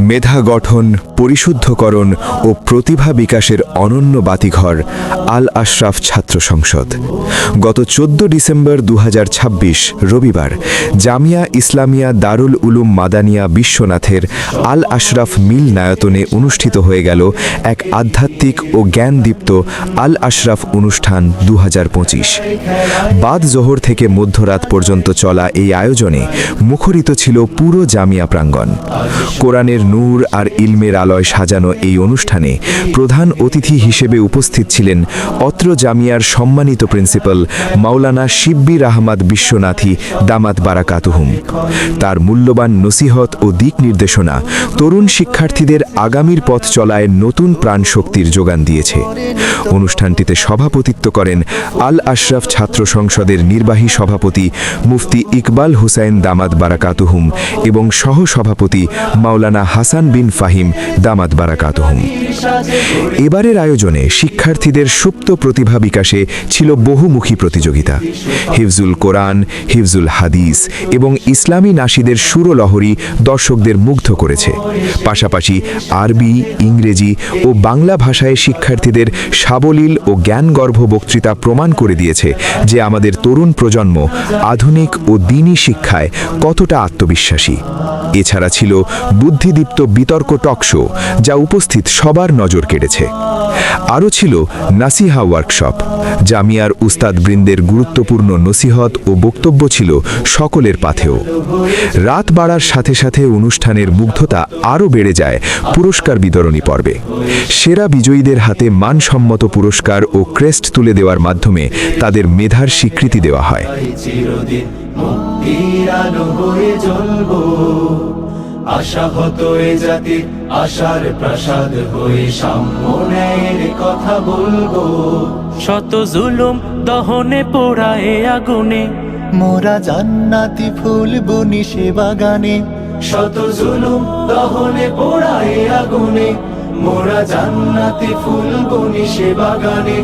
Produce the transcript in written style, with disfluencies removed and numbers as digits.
মেধা গঠন, পরিশুদ্ধকরণ ও প্রতিভা বিকাশের অনন্য বাতিঘর আল আশরাফ ছাত্র সংসদ। গত 14 ডিসেম্বর 2026 রবিবার জামিয়া ইসলামিয়া দারুল উলুম মাদানিয়া বিশ্বনাথের আল আশরাফ মিল নায়তনে অনুষ্ঠিত হয়ে গেল এক আধ্যাত্মিক ও জ্ঞানদীপ্ত আল আশরাফ অনুষ্ঠান 2025। বাদ জোহর থেকে মধ্যরাত পর্যন্ত চলা এই আয়োজনে মুখরিত ছিল পুরো জামিয়া প্রাঙ্গণ। কোরআনের নূর আর ইলমের আলোয় সাজানো এই অনুষ্ঠানে প্রধান অতিথি হিসেবে উপস্থিত ছিলেন অত্র জামিয়ার সম্মানিত প্রিন্সিপাল মাওলানা শিব্বির আহমদ বিশ্বনাথী দামাত বারাকাতুহুম। তার মূল্যবান নসিহত ও দিক নির্দেশনা তরুণ শিক্ষার্থীদের আগামীর পথ চলায় নতুন প্রাণশক্তির যোগান দিয়েছে। অনুষ্ঠানটিতে সভাপতিত্ব করেন আল আশরাফ ছাত্র সংসদের নির্বাহী সভাপতি মুফতি ইকবাল হুসাইন দামাত বারাকাতুহুম এবং সহসভাপতি মাওলানা হাসান বিন ফাহিম দামাত বারাকাতুহুম। এবারের আয়োজনে শিক্ষার্থীদের সুপ্ত প্রতিভা বিকাশে ছিল বহুমুখী প্রতিযোগিতা। হিফজুল কোরআন, হিফজুল হাদিস এবং ইসলামী নাশিদের সুরলহরী দর্শকদের মুগ্ধ করেছে। পাশাপাশি আরবি, ইংরেজি ও বাংলা ভাষায় শিক্ষার্থীদের সাবলীল ও জ্ঞানগর্ভ বক্তৃতা প্রমাণ করে দিয়েছে যে আমাদের তরুণ প্রজন্ম আধুনিক ও দ্বীনি শিক্ষায় কতটা আত্মবিশ্বাসী। এছাড়া ছিল বুদ্ধিদীপ্ত বিতর্ক টকশো, যা উপস্থিত সবার নজর কেড়েছে। আরও ছিল নাসিহা ওয়ার্কশপ। জামিয়ার উস্তাদবৃন্দের গুরুত্বপূর্ণ নসিহত ও বক্তব্য ছিল সকলের পাথেয়। রাত বাড়ার সাথে সাথে অনুষ্ঠানের মুগ্ধতা আরও বেড়ে যায় পুরস্কার বিতরণী পর্বে। সেরা বিজয়ীদের হাতে মানসম্মত পুরস্কার ও ক্রেস্ট তুলে দেওয়ার মাধ্যমে তাদের মেধার স্বীকৃতি দেওয়া হয়। আশাহত এ জাতি আশার প্রাসাদ হয়ে সামনের কথা বলবো। শত জুলুম দহনে পোড়ায় আগুনে মোরা জান্নাতি ফুল বুনি সে বাগানে। শত জুলুম দহনে পোড়ায় আগুনে মোরা জান্নাতি ফুল বুনি সে বাগানে।